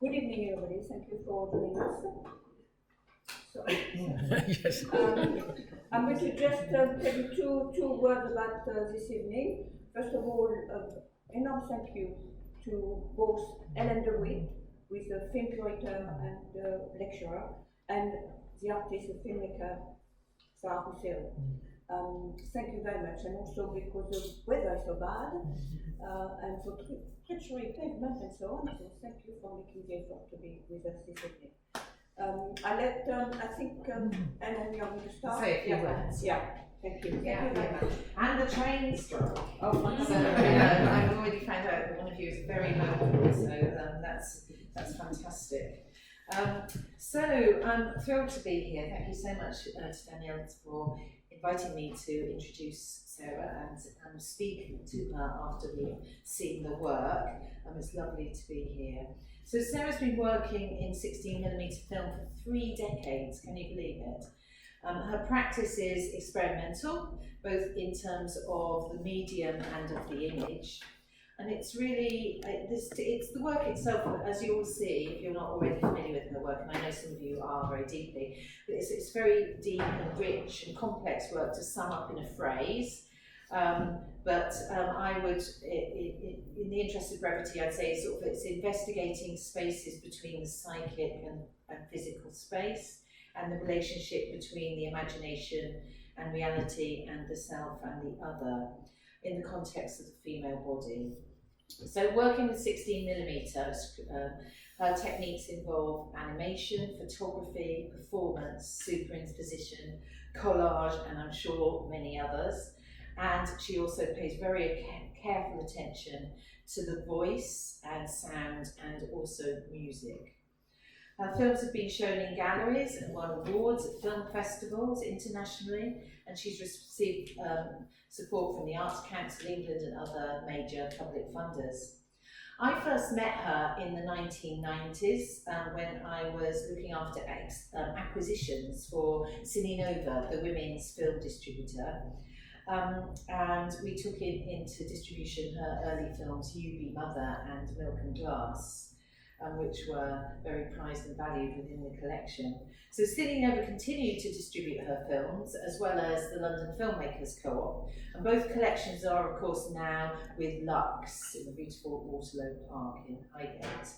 Good evening, everybody. Thank you for joining us. Yes. I'm going to just tell you two words about this evening. First of all, enormous thank you to both Helen de Witt, who is a film curator and lecturer, and the artist, the filmmaker, Sandra Lahire. Thank you very much, and also because the weather is so bad, and for treachery, pavement, and so on. So thank you for making the effort to be with us this evening. I think, Ellen, you're going to start. Say a few words. Yeah, thank you. Yeah, Thank you very much. And the train strike. Oh, So I've already found out that one of you is very local, so that's fantastic. So I'm thrilled to be here. Thank you so much to Danielle for inviting me to introduce Sarah and speak to her after we've seen the work. It's lovely to be here. So Sarah's been working in 16mm film for 3 decades, can you believe it? Her practice is experimental, both in terms of the medium and of the image. And it's really, it's the work itself, as you will see, if you're not already familiar with her work, and I know some of you are very deeply, but it's very deep and rich and complex work to sum up in a phrase. I would, in the interest of brevity, I'd say it's investigating spaces between the psychic and physical space, and the relationship between the imagination and reality and the self and the other in the context of the female body. So working with 16mm, her techniques involve animation, photography, performance, superimposition, collage, and I'm sure many others. And she also pays very careful attention to the voice and sound and also music. Her films have been shown in galleries and won awards at film festivals internationally, and she's received support from the Arts Council England and other major public funders. I first met her in the 1990s when I was looking after acquisitions for Cine Nova, the women's film distributor. And we took into distribution her early films, You Be Mother and Milk and Glass, which were very prized and valued within the collection. So Cine Nova continued to distribute her films, as well as the London Filmmakers Co-op, and both collections are, of course, now with Lux in the beautiful Waterloo Park in Highgate.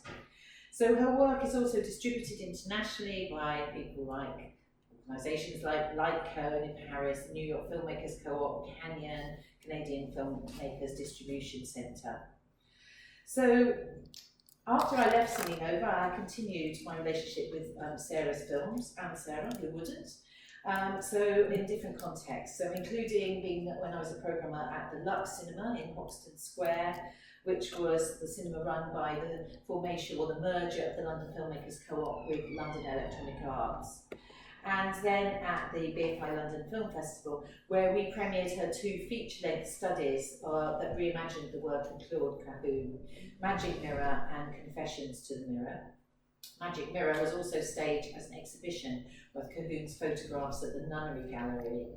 So her work is also distributed internationally by people like organisations like Lightco in Paris, the New York Filmmakers Co-op, Canyon, Canadian Filmmakers Distribution Centre. So after I left Cine Nova, I continued my relationship with Sarah's films, and Sarah, who wouldn't, so in different contexts, so including being when I was a programmer at the Lux Cinema in Hoxton Square, which was the cinema run by the formation or the merger of the London Filmmakers Co-op with London Electronic Arts. And then at the BFI London Film Festival, where we premiered her 2 feature-length studies that reimagined the work of Claude Cahun, Magic Mirror and Confessions to the Mirror. Magic Mirror was also staged as an exhibition with Cahun's photographs at the Nunnery Gallery.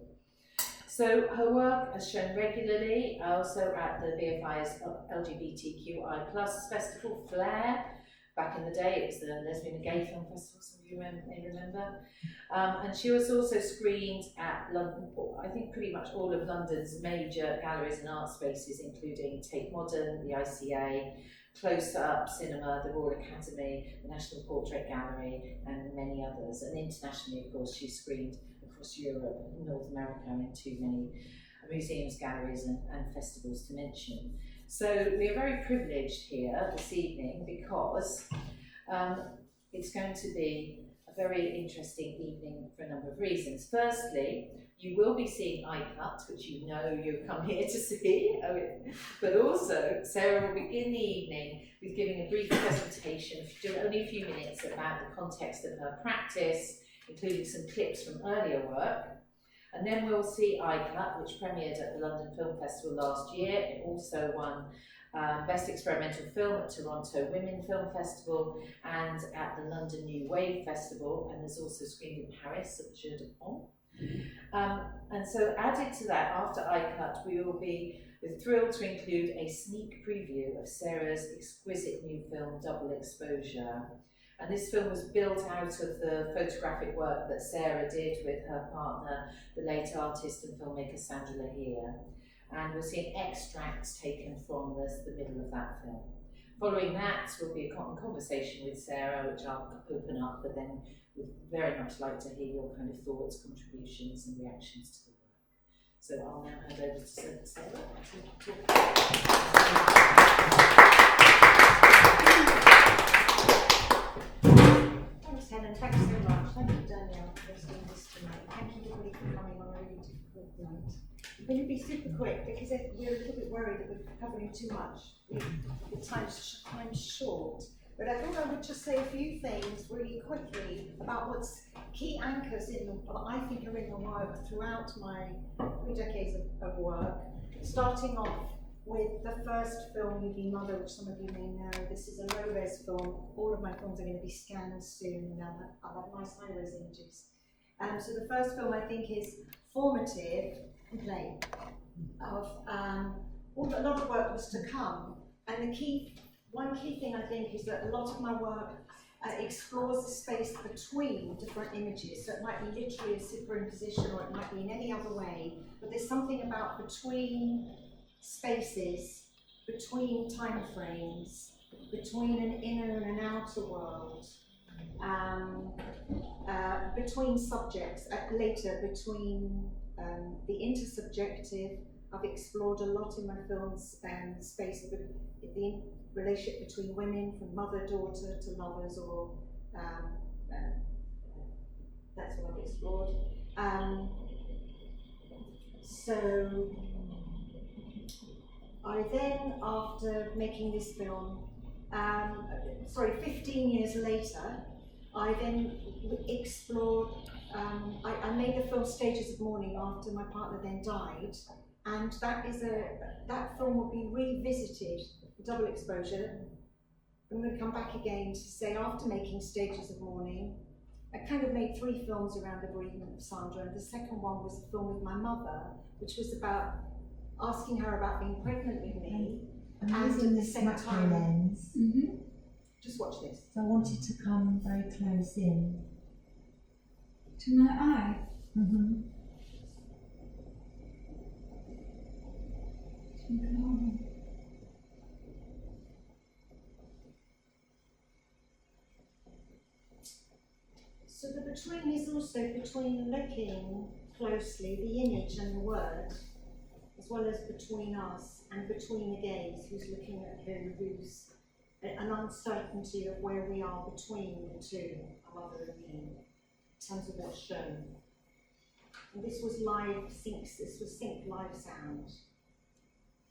So her work is shown regularly, also at the BFI's LGBTQI+ festival, Flair. Back in the day, it was the Lesbian and Gay Film Festival, some of you may remember. And she was also screened at London, I think pretty much all of London's major galleries and art spaces, including Tate Modern, the ICA, Close Up Cinema, the Royal Academy, the National Portrait Gallery, and many others. And internationally, of course, she screened across Europe and North America in too many museums, galleries, and festivals to mention. So we are very privileged here this evening because it's going to be a very interesting evening for a number of reasons. Firstly, you will be seeing iCut, which you know you've come here to see, but also Sarah will begin the evening with giving a brief presentation, only a few minutes, about the context of her practice, including some clips from earlier work. And then we'll see iCut, which premiered at the London Film Festival last year. It also won Best Experimental Film at Toronto Women Film Festival and at the London New Wave Festival, and there's also screened in Paris at Jeu de Paume. And so added to that, after I cut, we will be thrilled to include a sneak preview of Sarah's exquisite new film, Double Exposure. And this film was built out of the photographic work that Sarah did with her partner, the late artist and filmmaker Sandra Lahire. And we'll see extracts taken from the middle of that film. Following that will be a conversation with Sarah, which I'll open up, but then we'd very much like to hear your kind of thoughts, contributions and reactions to the work. So I'll now hand over to Sarah to talk. Thanks, Helen. Thanks so much. Thank you, Danielle, for hosting this tonight. Thank you, everybody, for coming on a really difficult night. I'm going to be super quick because we're a little bit worried that we're covering too much. The time's short. But I thought I would just say a few things really quickly about what's key anchors in what I think are in the work throughout my 3 decades of work. Starting off with the first film, You'd Be Mother, which some of you may know. This is a low-res film. All of my films are going to be scanned soon, and I'll have nice high-res images. So the first film, I think, is formative and plain of a lot of work was to come. And one key thing I think is that a lot of my work explores the space between different images. So it might be literally a superimposition, or it might be in any other way. But there's something about between spaces, between time frames, between an inner and an outer world, between subjects, later between the intersubjective. I've explored a lot in my films space, the relationship between women, from mother-daughter to lovers, or that's what I've explored. So I then, after making this film, 15 years later, I then explored, I made the film Stages of Mourning after my partner then died, and that film will be revisited, Double Exposure. I'm going to come back again to say, after making Stages of Mourning, I kind of made 3 films around the bereavement of Sandra, and the second one was a film with my mother, which was about asking her about being pregnant with me, and at the same time, lens. Just watch this. So I wanted to come very close in. To my eye? So the between is also between looking closely, the image and the word, as well as between us and between the gaze, who's looking at who, who's an uncertainty of where we are between the two, our mother and me, in terms of what's shown. And this was sync live sound.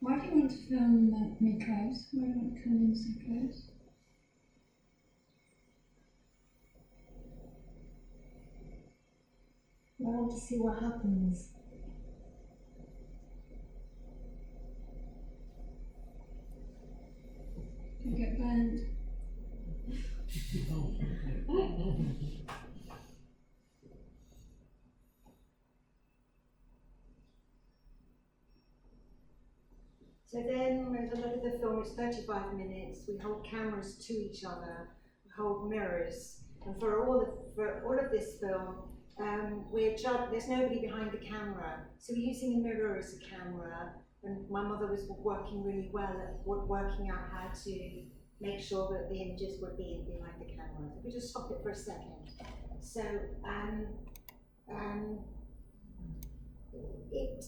Why do you want to film me close? Why do you want to come in so close? I want to see what happens. Do you get burned? So then, a lot of the film is 35 minutes. We hold cameras to each other, we hold mirrors, and for all of this film, there's nobody behind the camera. So we're using a mirror as a camera, and my mother was working really well at working out how to make sure that the images would be behind the camera. If we just stop it for a second. So it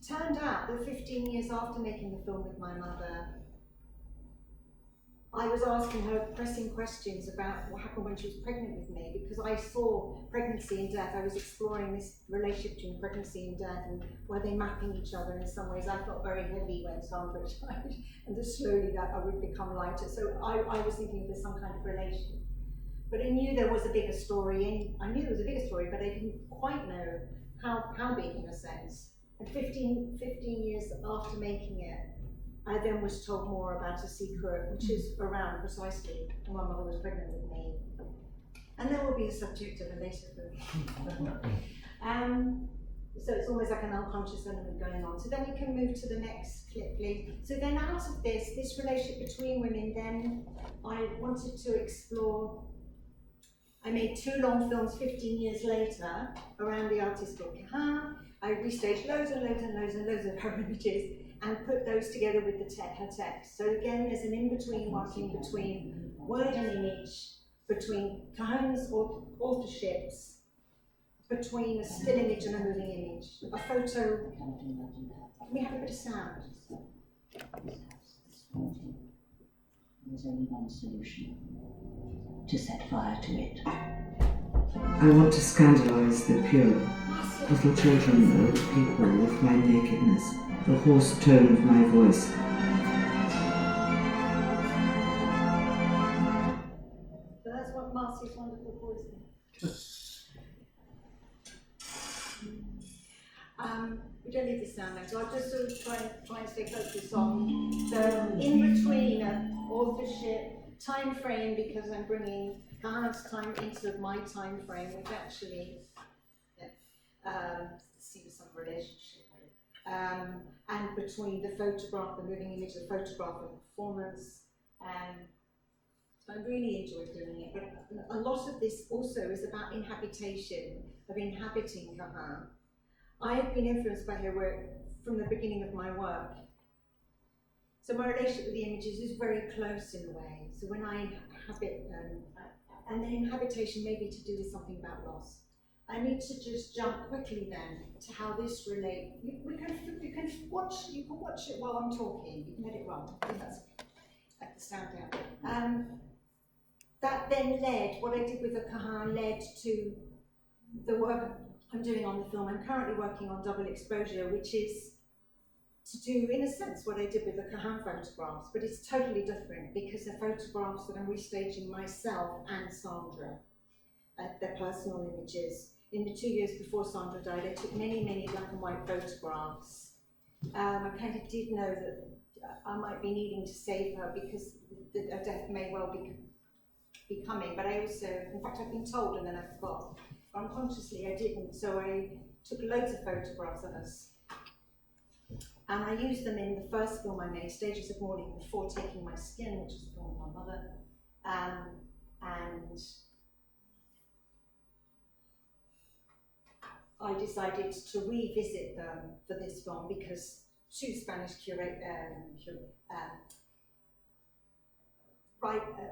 turned out that 15 years after making the film with my mother, I was asking her pressing questions about what happened when she was pregnant with me, because I saw pregnancy and death. I was exploring this relationship between pregnancy and death, and were they mapping each other in some ways. I felt very heavy when Sandra died, and just slowly that I would become lighter. So I was thinking there's some kind of relation. But I knew there was a bigger story, but I didn't quite know how big, in a sense. And 15 years after making it, I then was told more about a secret, which is around precisely when my mother was pregnant with me. And that will be a subject of a later film. So it's almost like an unconscious element going on. So then we can move to the next clip, please. So then out of this relationship between women, then I wanted to explore. I made 2 long films 15 years later around the artist called Cahin. I restaged loads and loads and loads and loads of her images and put those together with her text. So again, there's an in-between working between word and image, between Cahin's authorships, between a still image and a moving image. A photo, we have a bit of sound. There's only one solution: to set fire to it. I want to scandalise the pure, little children, old people, with my nakedness, the hoarse tone of my voice. So that's what Marcy's wonderful voice is. We don't need the sound now, so I'll just sort of try and stay focused on the in-between authorship, time frame, because I'm bringing Cahin's time into my time frame, which actually seems some relationship with. And between the photograph, the moving image, the photograph, the performance. So I really enjoyed doing it, but a lot of this also is about inhabitation, of inhabiting Cahin. I have been influenced by her work from the beginning of my work. So my relationship with the images is very close in a way. So when I inhabit, and then inhabitation may be to do with something about loss. I need to just jump quickly then to how this relates. You can watch it while I'm talking. You can let it run. I think that's okay. Let the sound down. That then led, what I did with the Cahin led to the work I'm doing on the film. I'm currently working on double exposure, which is to do, in a sense, what I did with the Cahin photographs, but it's totally different because they're photographs that I'm restaging myself and Sandra, their personal images. In the 2 years before Sandra died, I took many, many black and white photographs. I kind of did know that I might be needing to save her because a death may well be coming, but I also, in fact, I've been told and then I forgot. Unconsciously, I didn't, so I took loads of photographs of us. And I used them in the first film I made, Stages of Mourning, before taking my skin, which is the film of my mother. And I decided to revisit them for this film because 2 Spanish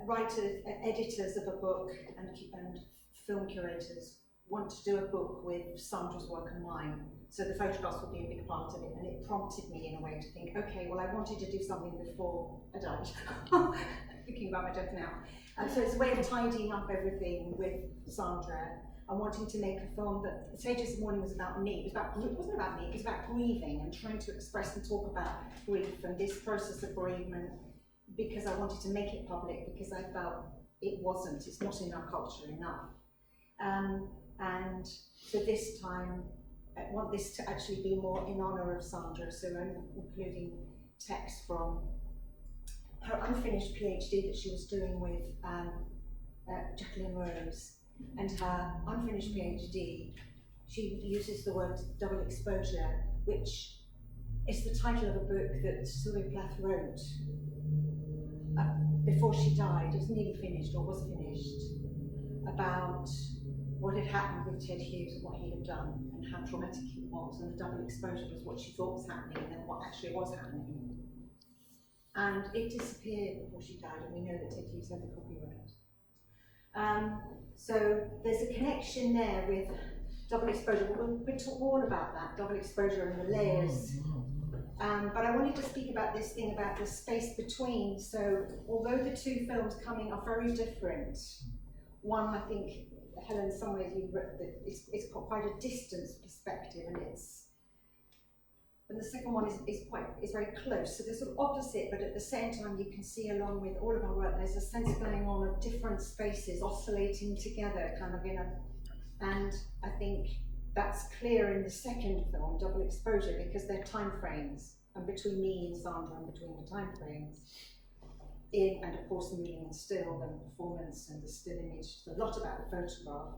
writers, editors of a book and film curators want to do a book with Sandra's work and mine. So the photographs will be a big part of it, and it prompted me in a way to think, okay, well I wanted to do something before I died. Thinking about my death now. And so it's a way of tidying up everything with Sandra and wanting to make a film that Stages of Mourning was about me. It wasn't about me, it was about grieving and trying to express and talk about grief and this process of bereavement, because I wanted to make it public, because I felt it's not in our culture enough. And so this time, I want this to actually be more in honour of Sandra, so I'm including text from her unfinished PhD that she was doing with Jacqueline Rose, and her unfinished PhD, she uses the word double exposure, which is the title of a book that Sylvia Plath wrote before she died. It was nearly finished, or was finished, about what had happened with Ted Hughes and what he had done and how traumatic it was, and the double exposure was what she thought was happening and then what actually was happening. And it disappeared before she died, and we know that Ted Hughes had the copyright. So there's a connection there with double exposure. We'll talk all about that, double exposure and the layers. But I wanted to speak about this thing about the space between. So although the 2 films coming are very different, one, I think, Helen, in some ways you wrote that it's got quite a distance perspective, and the second one is very close. So they're sort of opposite, but at the same time you can see along with all of our work, there's a sense going on of different spaces oscillating together, kind of and I think that's clear in the second film, Double Exposure, because they're time frames, and between me and Sandra, and between the time frames. And of course the moving and still, and the performance and the still image, a lot about the photograph.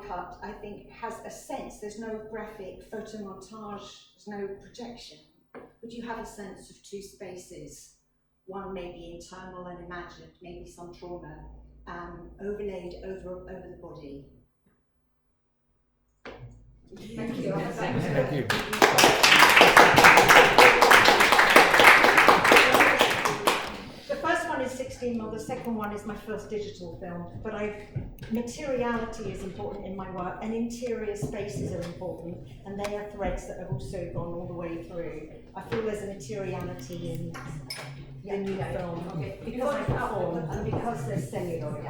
cut, I think, has a sense. There's no graphic photo montage, there's no projection, but you have a sense of two spaces. One may be internal and imagined, maybe some trauma, overlaid over the body. Thank you. Thank you. The first one is 16mm, the second one is my first digital film, but materiality is important in my work, and interior spaces are important, and they are threads that have also gone all the way through. I feel there's a materiality in the new film, because I perform, and because there's celluloid,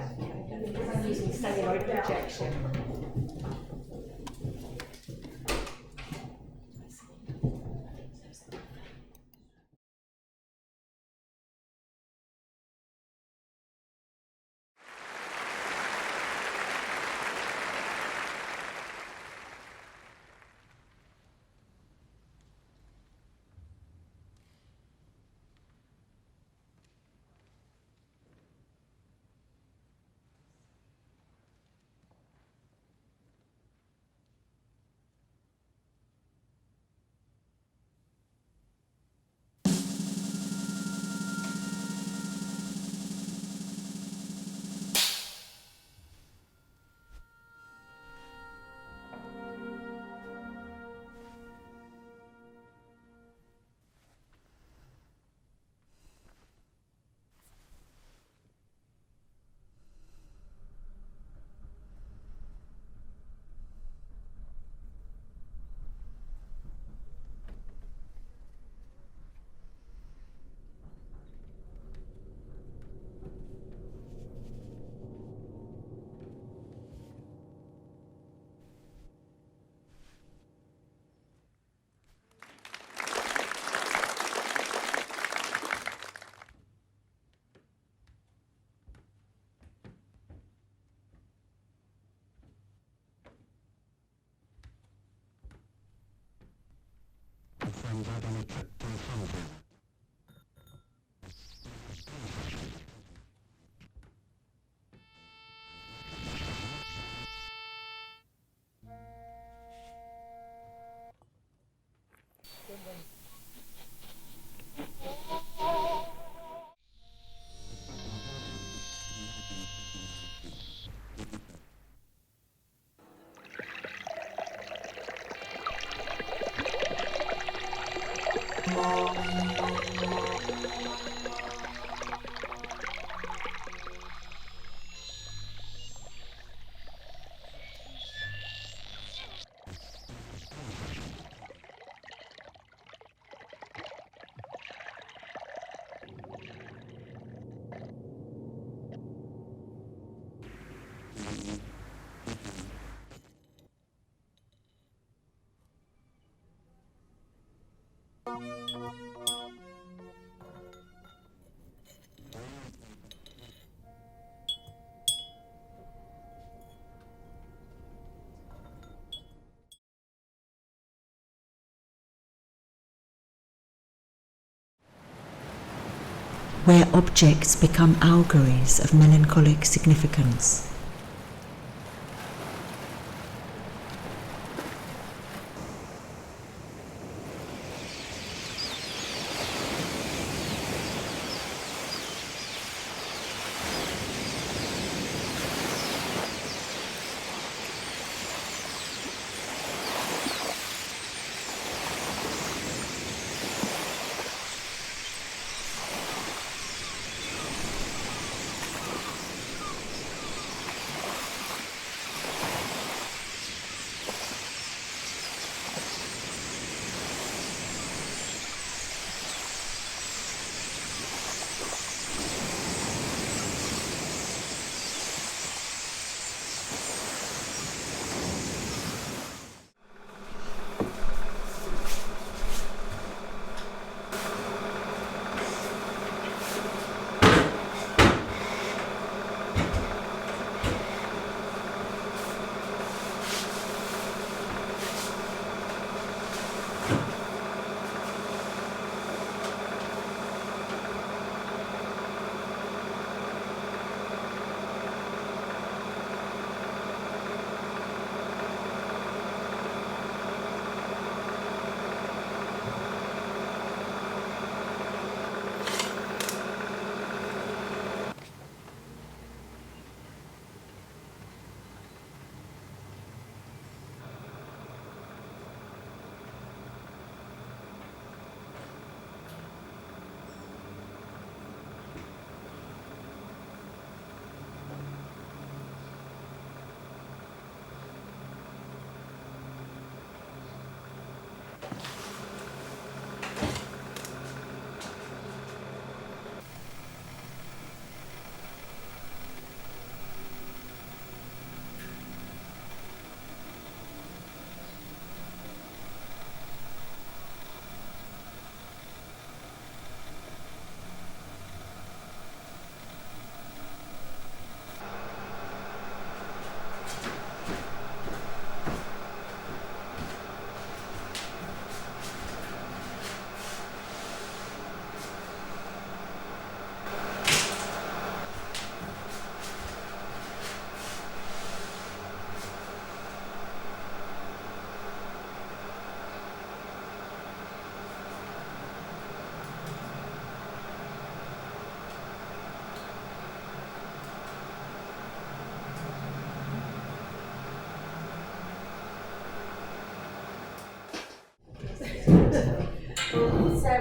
because I'm using celluloid projection. Where objects become allegories of melancholic significance.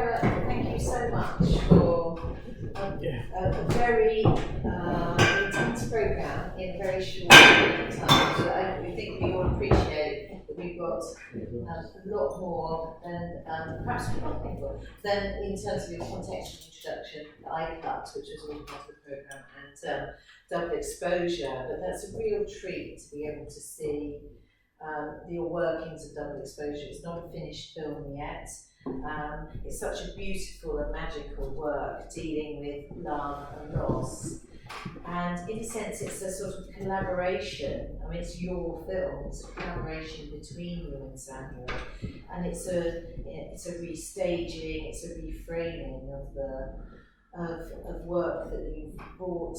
Sarah, thank you so much for a very intense programme in a very short period of time. So I think we all appreciate that we've got a lot more than perhaps we might think of than in terms of your contextual introduction, the iCut, which was all part of the programme, and double exposure. But that's a real treat to be able to see the workings of double exposure. It's not a finished film yet. It's such a beautiful and magical work dealing with love and loss. And in a sense, it's a sort of collaboration. I mean, it's your film. It's a collaboration between you and Sandra, and it's a restaging. It's a reframing of work that you've brought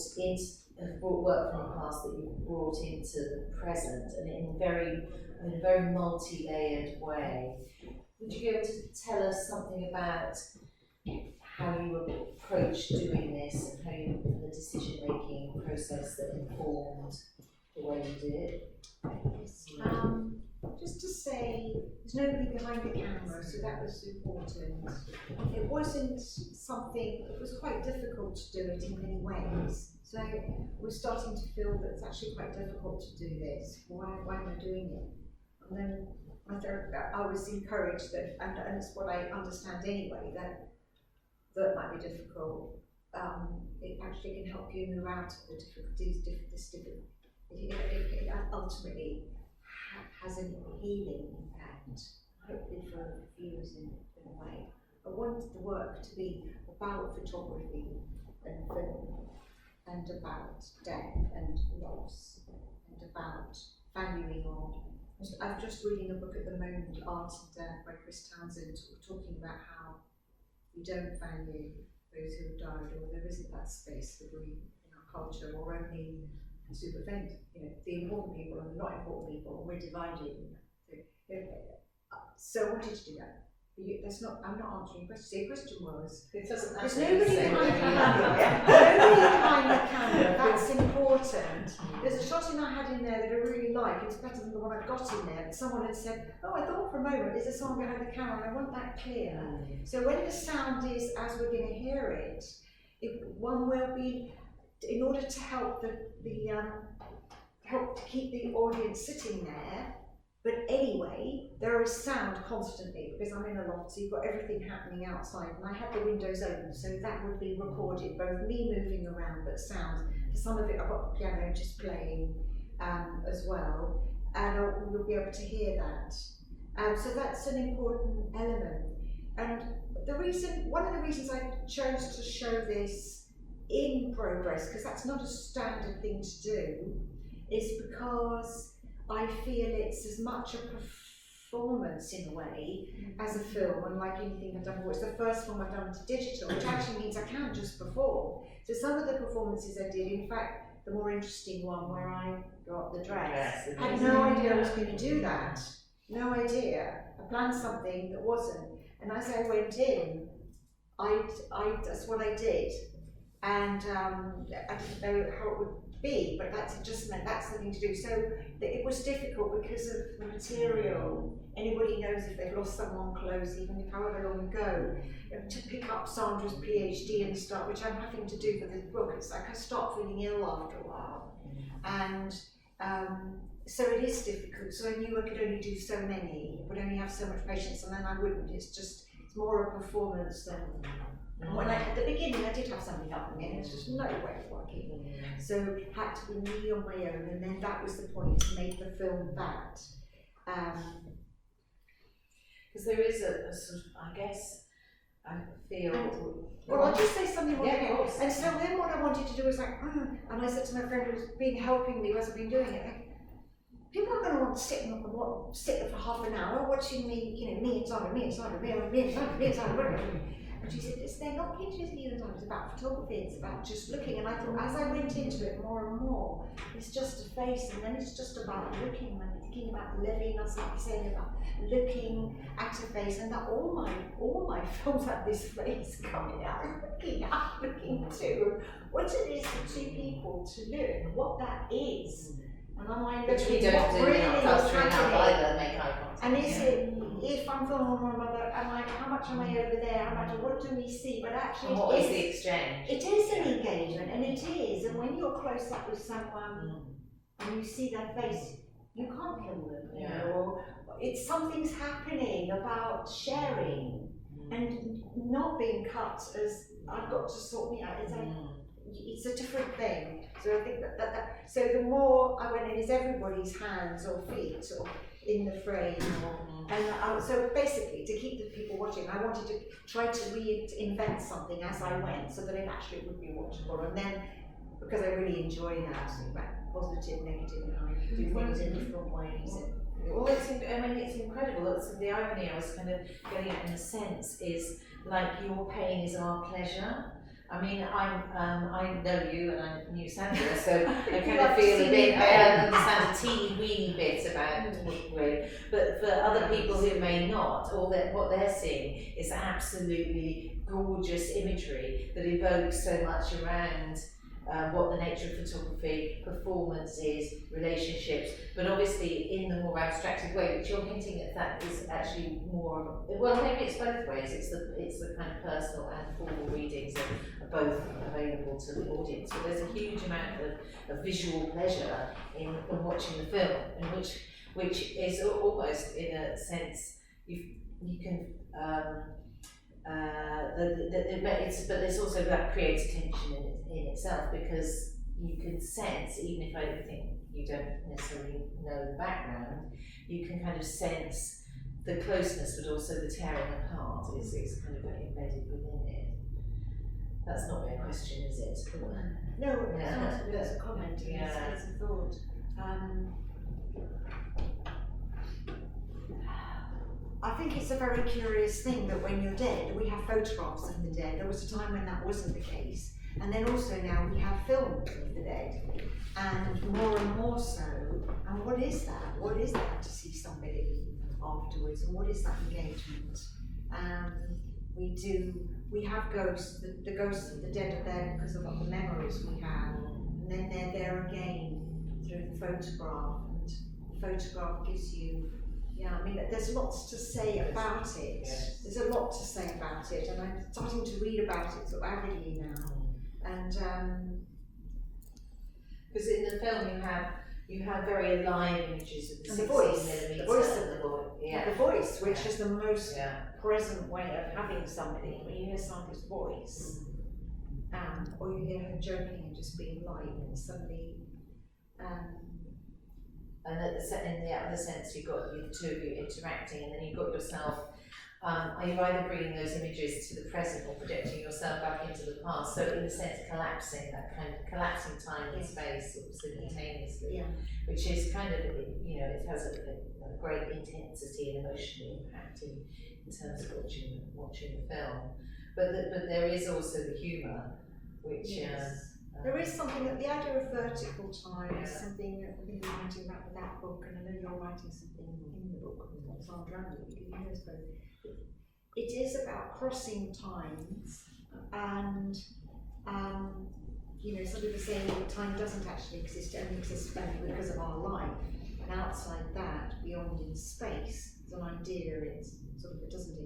work from the past that you've brought into the present, and in a very multi-layered way. Would you be able to tell us something about how you approached doing this and how the decision-making process that informed the way you did it? Just to say, there's nobody behind the camera, so that was important. It wasn't something, it was quite difficult to do it in many ways. So we're starting to feel that it's actually quite difficult to do this. Why am I doing it? And then I was encouraged that, and it's what I understand anyway, that might be difficult. It actually can help you move out of the difficulties. It ultimately has a healing impact, hopefully for viewers in a way. I wanted the work to be about photography and film, and about death and loss, and about valuing art. I'm just reading a book at the moment, Art and Death by Chris Townsend, talking about how we don't value those who have died, or there isn't that space for grief in our culture, or only super faint, the important people and the not important people, we're divided. So I wanted to do that. I'm not answering your question. So your question was, there's nobody behind the camera. Nobody behind the camera. That's important. There's a shot I had in there that I really like. It's better than the one I've got in there. But someone had said, "Oh, I thought for a moment, is there someone behind the camera?" And I want that clear. So when the sound is as we're going to hear it, one will be, in order to help help to keep the audience sitting there. But anyway, there is sound constantly because I'm in a loft, so you've got everything happening outside, and I have the windows open, so that would be recorded, both me moving around, but sound. For some of it, I've got the piano just playing as well, and you'll be able to hear that. So that's an important element. And one of the reasons I chose to show this in progress, because that's not a standard thing to do, is because I feel it's as much a performance in a way as a film, unlike anything I've done before. It's the first film I've done to digital, which actually means I can't just perform. So some of the performances I did, in fact, the more interesting one where I got the dress, I had no idea I was going to do that. No idea. I planned something that wasn't. And as I went in, that's what I did. And I didn't know how it would be, but it just meant that's the thing to do. So it was difficult because of the material. Anybody knows if they've lost someone close, even if however long ago, to pick up Sandra's PhD and start, which I'm having to do for this book. It's like I start feeling ill after a while, and so it is difficult. So I knew I could only do so many, would only have so much patience, and then I wouldn't. It's more a performance than. When at the beginning I did have something happening, and it's just no way of working. So it had to be me on my own, and then that was the point, to make the film that. Because there is a sort of, I guess, I feel. Well, I'll just say something more. Yeah, of course. And so then what I wanted to do was like, and I said to my friend who's been helping me as I've been doing it, like, people are going to want to sit there for half an hour watching me, me and Sandra, me and Sandra, me and Sandra, me and Sandra. And she said, they're not interested in it's about photography, it's about just looking. And I thought, as I went into it more and more, it's just a face, and then it's just about looking and thinking about living, as like you're saying, about looking at a face, and that all my films have this face coming out, looking to what it is for two people to look, what that is. And I'm like, which we don't do really enough, make eye contact. And is it, if one film or another, how much am I over there, how much, what do we see, but actually And what is the exchange? it is an engagement, and it is, and when you're close up with someone and you see their face, you can't kill them, you know, or it's something's happening about sharing and not being cut as I've got to sort me out. It's a different thing. So I think that so the more when it is everybody's hands or feet or in the frame, and so basically to keep the people watching, I wanted to try to reinvent something as I went, so that it actually would be watchable. And then because I really enjoy that, positive, negative, and how you do things in different ways. Well, it's incredible. That's the irony I was kind of getting at in a sense is like your pain is our pleasure. I mean, I know you and I knew Sandra, so I kind of feel a bit, I understand a teeny weeny bit about it. But for other people who may not, or that what they're seeing is absolutely gorgeous imagery that evokes so much around what the nature of photography, performance is, relationships, but obviously in the more abstracted way, which you're hinting at that is actually more, well maybe it's both ways, it's the kind of personal and formal readings that are both available to the audience, but there's a huge amount of visual pleasure in watching the film, and which is almost in a sense, you can but there's also that creates tension in itself, because you can sense, even if I think you don't necessarily know the background, you can kind of sense the closeness, but also the tearing apart is kind of embedded within it. That's not really a question, is it? No, it's a comment, it's a thought. I think it's a very curious thing that when you're dead, we have photographs of the dead. There was a time when that wasn't the case. And then also now we have films of the dead. And more so. And what is that? What is that to see somebody afterwards? And what is that engagement? We have ghosts, the ghosts of the dead are there because of what the memories we have. And then they're there again through the photograph. And the photograph gives you, I mean, there's lots to say about it. Yes. There's a lot to say about it, and I'm starting to read about it sort of avidly now. And because in the film you have very alive images of the 16 the voice, which is the most present way of having somebody. When you hear somebody's voice, or you hear her joking and just being light, and suddenly. And in the other sense, you've got the two of you interacting, and then you've got yourself. Are you either bringing those images to the present or projecting yourself back into the past? So, in a sense, collapsing time and space sort of simultaneously, which is kind of, it has a great intensity and emotional impact in terms of watching the film. But there is also the humour, which. There is something that the idea of vertical time is something that we've been writing about in that book, and I know you're writing something in the book with Sandra Lahire, you know this both. It is about crossing times, and some people say time doesn't actually exist, it only exists because of our life. And outside that, beyond in space, there's an idea, it's sort of, it doesn't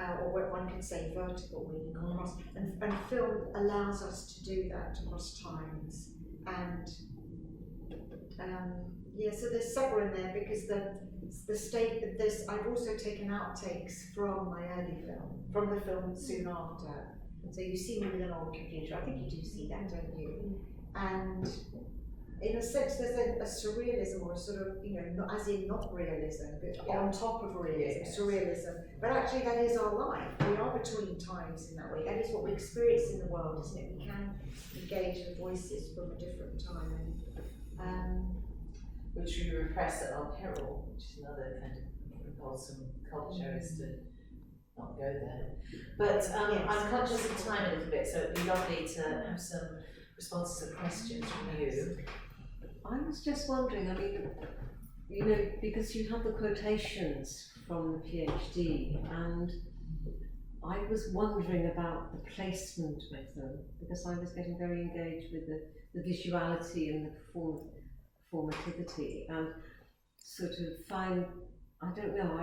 or what one can say vertical, where you can cross, and film allows us to do that, to cross times, and so there's several in there, because the state of this, I've also taken outtakes from my early film, from the film soon after, so you see me with an old computer, I think you do see that, don't you? And in a sense, there's a surrealism, or a sort of, not, as in not realism, but on top of realism, surrealism. But actually, that is our life. We are between times in that way. That is what we experience in the world, isn't it? We can engage the voices from a different time. Which we repress at our peril, which is another kind of repulsive culture, is to not go there. But I'm conscious of time a little bit, so it'd be lovely to have some responses to questions from you. I was just wondering, I mean, because you have the quotations from the PhD, and I was wondering about the placement with them, because I was getting very engaged with the visuality and the performativity, and sort of find I don't know.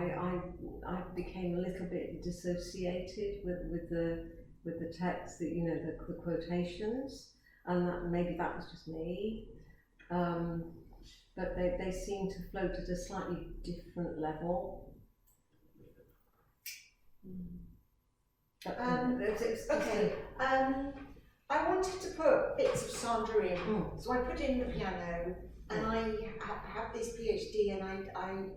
I became a little bit dissociated with the text, that the quotations, and maybe that was just me. But they seem to float at a slightly different level. But, Okay. I wanted to put bits of Sandra in, so I put in the piano, and I have this PhD, and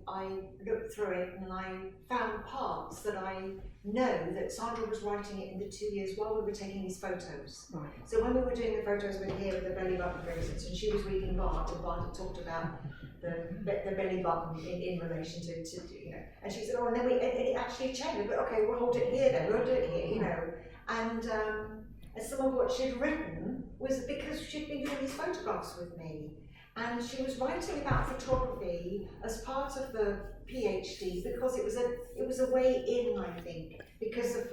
I looked through it, and I found parts that I know that Sandra was writing it in the 2 years while we were taking these photos. Right. So when we were doing the photos with here with the belly button, for instance, and she was reading Bart, and Bart had talked about the belly button in relation to and she said, oh, and then and it actually changed. But okay, we'll hold it here then. We'll do it here, And some of what she'd written was because she'd been doing these photographs with me, and she was writing about photography as part of the PhD because it was a way in, I think, because of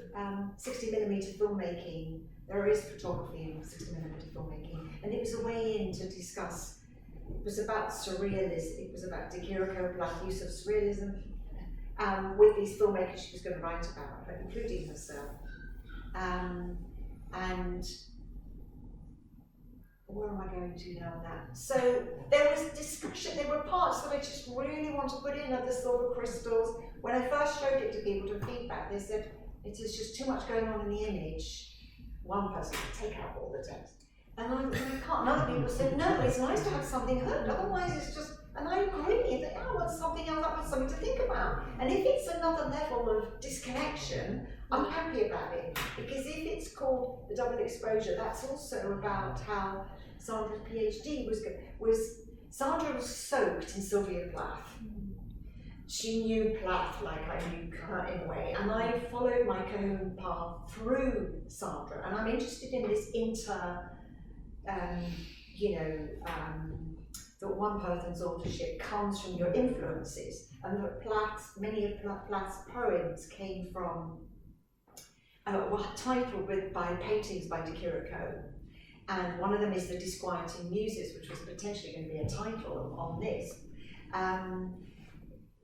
60mm filmmaking. There is photography in 60mm filmmaking, and it was a way in to discuss. It was about surrealism. It was about De Chirico, use of surrealism with these filmmakers she was going to write about, including herself. And where am I going to now with that? So there was discussion, there were parts that I just really want to put in of the silver crystals. When I first showed it to people to feedback, they said, it is just too much going on in the image. One person said, take out all the text. And I can't, and other people said, no, it's nice to have something hooked, otherwise it's just, and I agree, that I want something else, I want something to think about. And if it's another level of disconnection, I'm happy about it. Because if it's called the double exposure, that's also about how Sandra's PhD was Sandra was soaked in Sylvia Plath. She knew Plath like I knew her in a way, and I followed my own path through Sandra, and I'm interested in this that one person's authorship comes from your influences, and that many of Plath's poems came from, were titled by paintings by De Chirico, and one of them is The Disquieting Muses, which was potentially going to be a title on this.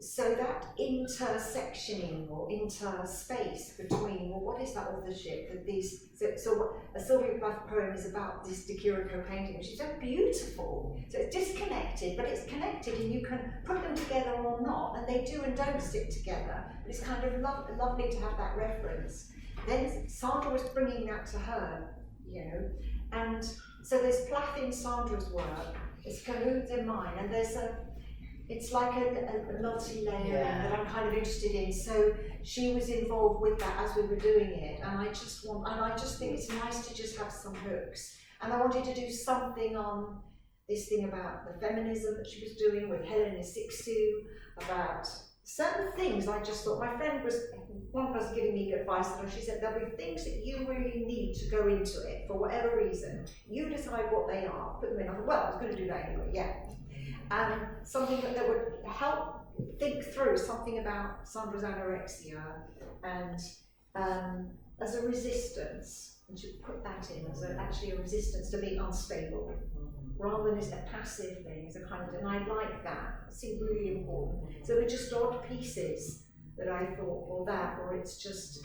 So that intersectioning or interspace between, well, what is that authorship? That these, so a Sylvia Plath poem is about this De Chirico painting, which is so beautiful. So it's disconnected, but it's connected, and you can put them together or not, and they do and don't sit together. But it's kind of lovely to have that reference. Then Sandra was bringing that to her, and so there's Plath in Sandra's work, there's Cahoots in mine, and it's like a multi-layer that I'm kind of interested in. So she was involved with that as we were doing it, and I just think it's nice to just have some hooks. And I wanted to do something on this thing about the feminism that she was doing with Helen de Witt, about certain things. I just thought, my friend was one person giving me advice, and she said there'll be things that you really need to go into it for whatever reason. You decide what they are, put them in. I thought, well, I was going to do that anyway, And something that would help think through something about Sandra's anorexia and as a resistance, and she put that in as actually a resistance to being unstable, rather than as a passive thing, as a kind of, and I like that. It seemed really important. So they're just odd pieces that I thought, well, that, or it's just,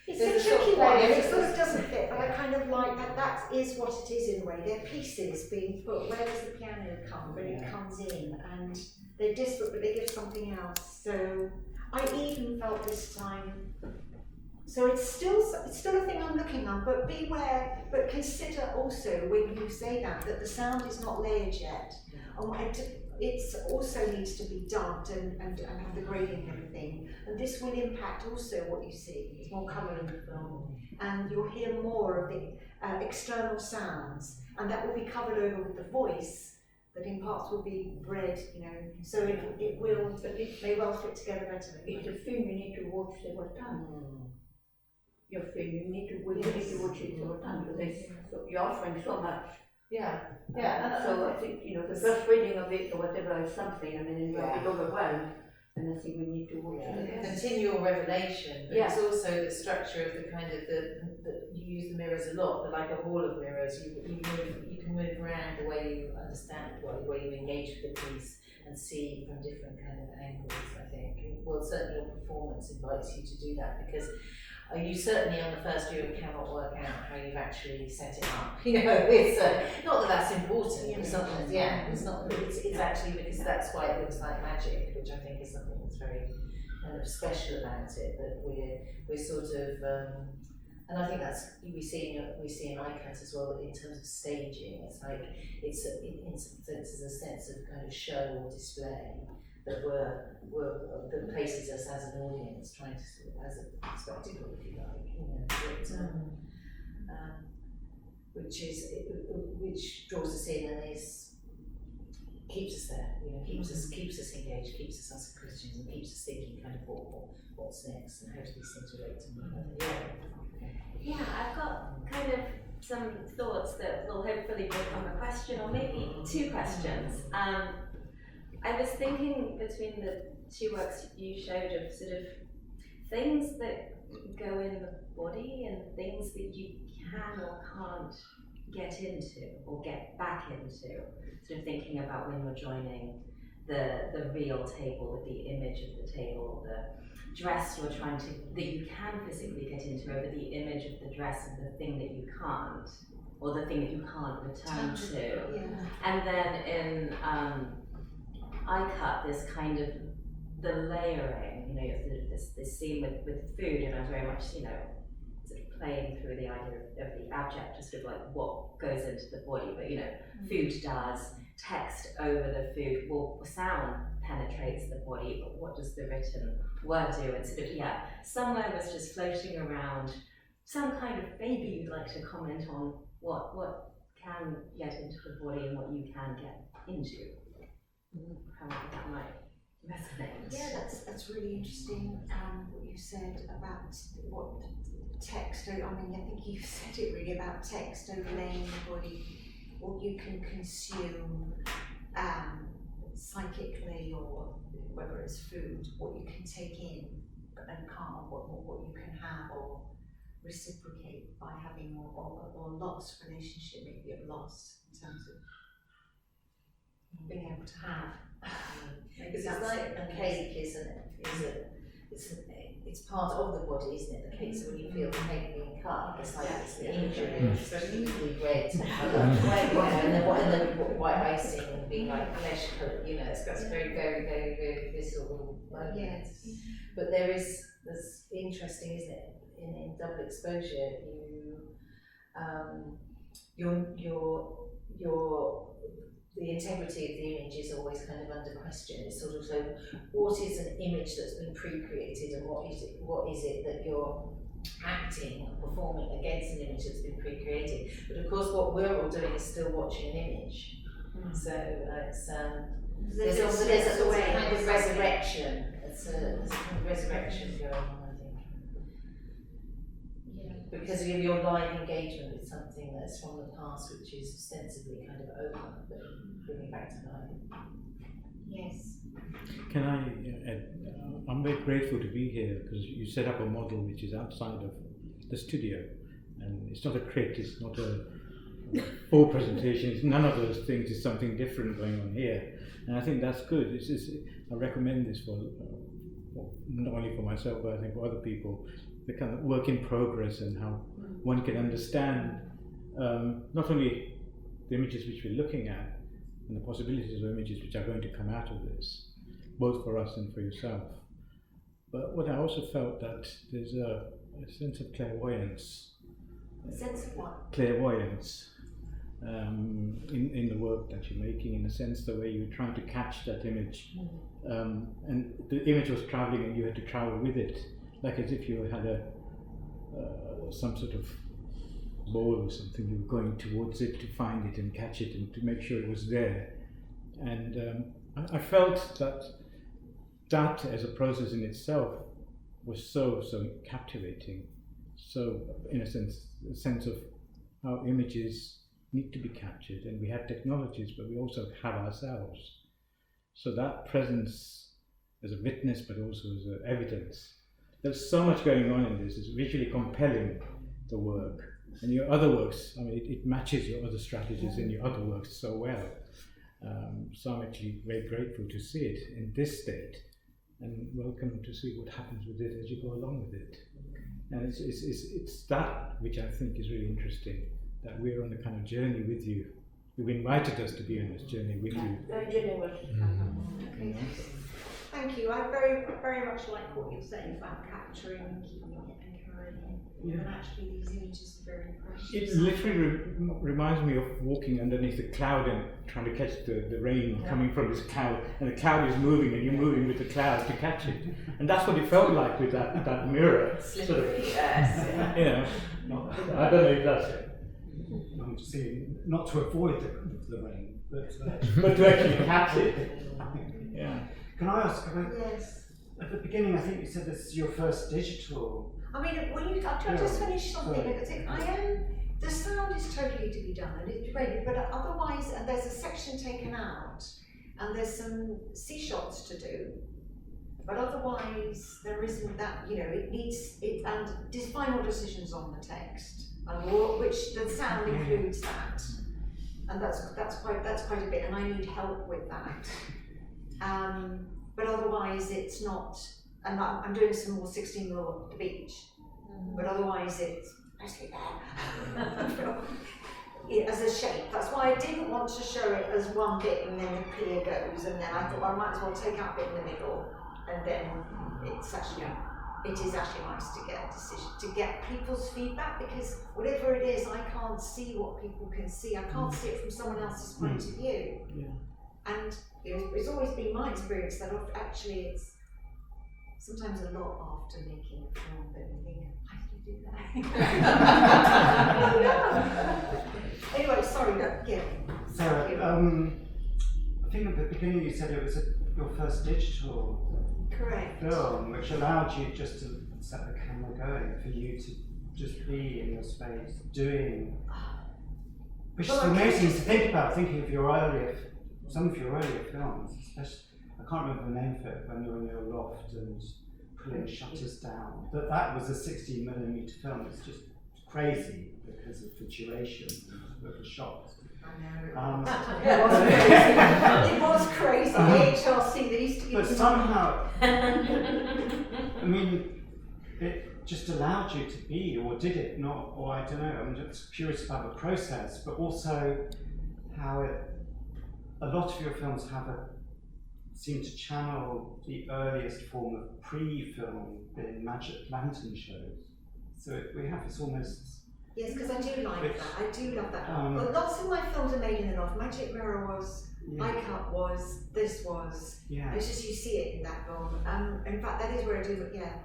it's a tricky one, it sort of doesn't fit, but I kind of like that is what it is in a way. They're pieces being put, where does the piano come? But it comes in, and they're disparate, but they give something else. So I even felt this time, so it's still a thing I'm looking on, but beware, but consider also when you say that the sound is not layered yet. It also needs to be dubbed and have the grading and everything. And this will impact also what you see. There's more colour in the film. And you'll hear more of the external sounds. And that will be covered over with the voice, that in parts will be bred, So it may well fit together better. It's a film you need to watch several times. Your film, you need to watch it several times, because you're offering so much. So I think, the first reading of it or whatever is something, and then you get a bit overwhelmed, and I think we need to watch it. Continual revelation, but it's also the structure of the kind of you use the mirrors a lot, but like a wall of mirrors, you can move around the way you understand, the way you engage with the piece and see from different kind of angles, I think. certainly your performance invites you to do that, because you certainly on the first view cannot work out how you've actually set it up. You know, it's not that that's important. It's not. It's not. It's actually because that's why it looks like magic, which I think is something that's very kind of special about it. That we're sort of, and I think that's we see in ICAT as well in terms of staging. It's like it's in some sense a sense of kind of show or display. That that places us as an audience, trying to sort of, as a spectacle, if you like, you know, which draws us in and keeps us there, you know, keeps us engaged, keeps us as Christians, and keeps us thinking kind of what's next and how do these things relate to one another. Yeah, I've got kind of some thoughts that will hopefully become a question, or maybe two questions. I was thinking between the two works you showed of sort of things that go in the body and things that you can or can't get into or get back into. Sort of thinking about when you're joining the real table, the image of the table, the dress you're trying to, that you can physically get into, over the image of the dress and the thing that you can't, or the thing that you can't return to. Yeah. And then in I cut this kind of the layering, you know, sort of this scene with food, and I'm very much, you know, sort of playing through the idea of the abject, just sort of like what goes into the body, but you know, food does, text over the food, well, sound penetrates the body, but what does the written word do? And sort of, yeah, somewhere was just floating around some kind of, maybe you'd like to comment on what can get into the body and what you can get into. How that might resonate. Yeah, that's really interesting. What you said about what text. I mean, I think you said it really about text overlaying the body, what you can consume psychically, or whether it's food, what you can take in and can't, what you can have or reciprocate by having, or lost relationship, maybe a loss in terms of being able to have. Because it's like a cake, isn't it? It's part of the body, isn't it? The cake. So when you feel the cake being cut, it's like it's the injury, especially with red, and the white icing and being like flesh cut. You know, it's got some very, very, very, very visceral moments. Yes. But there's interesting, isn't it? In double exposure, the integrity of the image is always kind of under question. It's sort of, so what is an image that's been pre-created, and what is it that you're acting and performing against an image that's been pre-created? But of course what we're all doing is still watching an image. So it's there's a kind of resurrection. It's a kind of resurrection going on, I think. Yeah. Because of your live engagement with something that's from the past, which is ostensibly kind of over, but bringing back to life. Yes. Can I add, I'm very grateful to be here, because you set up a model which is outside of the studio, and it's not a crit, it's not a full presentation, it's none of those things, it's something different going on here, and I think that's good. I recommend this for not only for myself, but I think for other people, the kind of work in progress, and how one can understand not only the images which we're looking at and the possibilities of images which are going to come out of this, both for us and for yourself. But what I also felt that there's a sense of clairvoyance. Sense of what? Clairvoyance in the work that you're making, in a sense, the way you're trying to catch that image. And the image was traveling and you had to travel with it, like as if you had some sort of ball or something, you were going towards it to find it and catch it and to make sure it was there. And I felt that as a process in itself was so captivating. So in a sense of how images need to be captured, and we have technologies, but we also have ourselves. So that presence as a witness, but also as evidence. There's so much going on in this. It's visually compelling, the work. And your other works, I mean, it matches your other strategies in your other works so well. So I'm actually very grateful to see it in this state, and welcome to see what happens with it as you go along with it. And it's that which I think is really interesting, that we're on a kind of journey with you. You've invited us to be on this journey with you. Very generous. You know? Thank you. I very, very much like what you're saying about capturing and keeping it encouraging. And actually, these images are very precious. It literally reminds me of walking underneath a cloud and trying to catch the rain coming from this cloud, and the cloud is moving and you're moving with the cloud to catch it. And that's what it felt like with that mirror. Sort of, you know, I don't know if that's it. I'm just saying, not to avoid the rain, but to actually catch it. Yeah. Can I ask about, yes. At the beginning I think you said this is your first digital. I mean, I'll just finish something. The sound is totally to be done, and it's ready, but otherwise, and there's a section taken out, and there's some C shots to do, but otherwise there isn't that, it needs, and final decisions on the text, which the sound includes that, and that's quite a bit, and I need help with that. But otherwise it's not, and I'm doing some more 16mm at the beach, but otherwise it's mostly there. As a shape. That's why I didn't want to show it as one bit and then the pier goes, and then I thought I might as well take out a bit in the middle, and then it is actually nice to get people's feedback, because whatever it is, I can't see what people can see. I can't see it from someone else's point of view. And it's always been my experience that actually it's sometimes a lot after making a film that you think, why did you do that? Anyway, sorry, Sarah, I think at the beginning you said it was your first digital film, which allowed you just to set the camera going, for you to just be in your space doing, which is amazing to think about, thinking of some of your earlier films, especially, I can't remember the name of it, when you're in your loft and pulling shutters down. That was a 16mm film. It's just crazy because of the duration of the shots. I know. It was crazy. HRC, they used to be. But somehow, I mean, it just allowed you to be, or did it not? Or I don't know. I'm just curious about the process, but also how a lot of your films seem to channel the earliest form of pre-film in Magic Lantern shows. So we have this almost. Yes, because I do like that. I do love that. But lots of my films are made in the loft. Magic Mirror was, iCut was, this was. Yeah. It's just you see it in that film. In fact, that is where I do it. Yeah.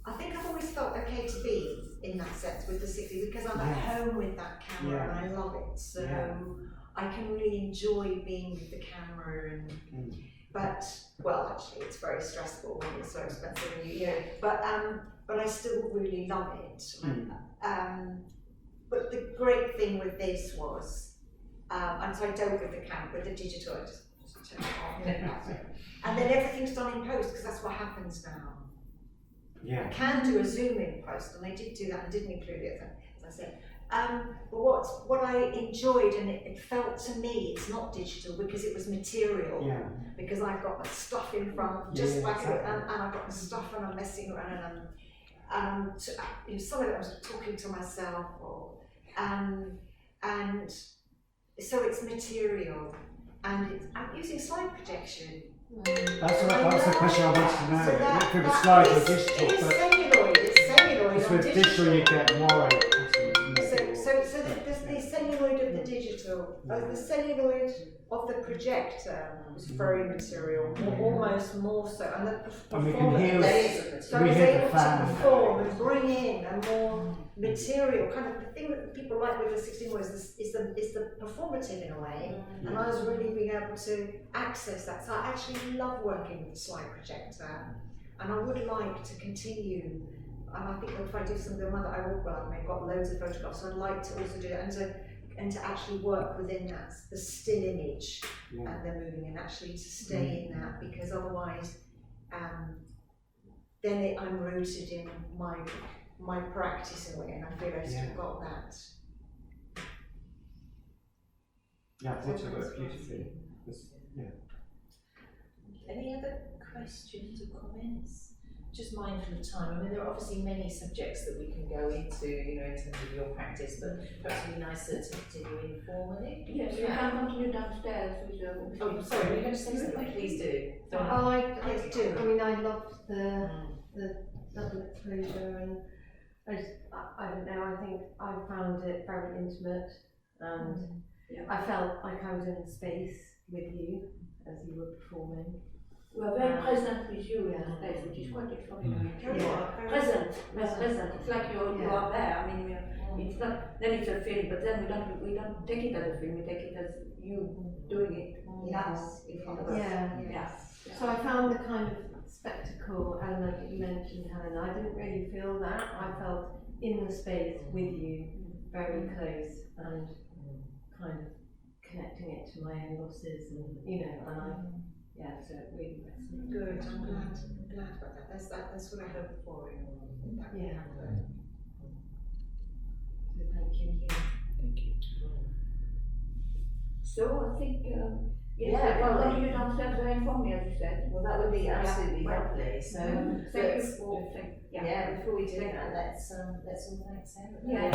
I think I've always felt okay to be in that sense with the 60s, because I'm at home with that camera and I love it. So I can really enjoy being with the camera but actually it's very stressful when it's so expensive and but I still really love it. But the great thing with this was, and so I don't with the camera, with the digital, I just turn it off and then everything's done in post, because that's what happens now. I can do a zoom in post, and I did do that and didn't include it, as I said. But what I enjoyed, and it felt to me, it's not digital because it was material. Because I've got the stuff in front, and I've got the stuff, and I'm messing around, and some of it I was talking to myself, and so it's material, and I'm using slide projection. That was the question I wanted to know. If it was slide or digital, it is celluloid. It's celluloid. Because with digital you get more. So the celluloid of the digital, the celluloid of the projector was very material, almost more so, and the performance. So I was able to perform and bring in a more material kind of the thing that people like with the 16 is the performative in a way, and I was really being able to access that. So I actually love working with the slide projector, and I would like to continue. And I think if I do some of them other, I've got loads of photographs, so I'd like to also do it, and to actually work within that, the still image, and the moving, and actually to stay in that, because otherwise, then I'm rooted in my practice in a way, and I feel I've still got that. Yeah, I thought it worked beautifully. Any other questions or comments? Just mindful of time. I mean, there are obviously many subjects that we can go into, you know, in terms of your practice, but perhaps it'd be nicer to do informally. Yes, you can continue downstairs with the. Oh, sorry, were you going to say something? Please do. I do. I mean, I loved the double exposure, and I don't know. I think I found it very intimate, and I felt like I was in the space with you as you were performing. We are very present with you in the space, which is quite extraordinary. Present. It's like you are there. I mean, it's not. Then it's a film, but then we don't take it as a film. We take it as you doing it us in front of us. Yes. So I found the kind of spectacle element that you mentioned, Helen. I didn't really feel that. I felt in the space with you, very close, and kind of connecting it to my own losses, and so it really resonated. Good. I'm glad about that. That's what I hoped for. Yeah. So thank you. Thank you. So I think. Well, continue downstairs very informally, as you said. Well, that would be absolutely lovely. So, thank you for. before we do that, let's all thank Sarah. Yeah.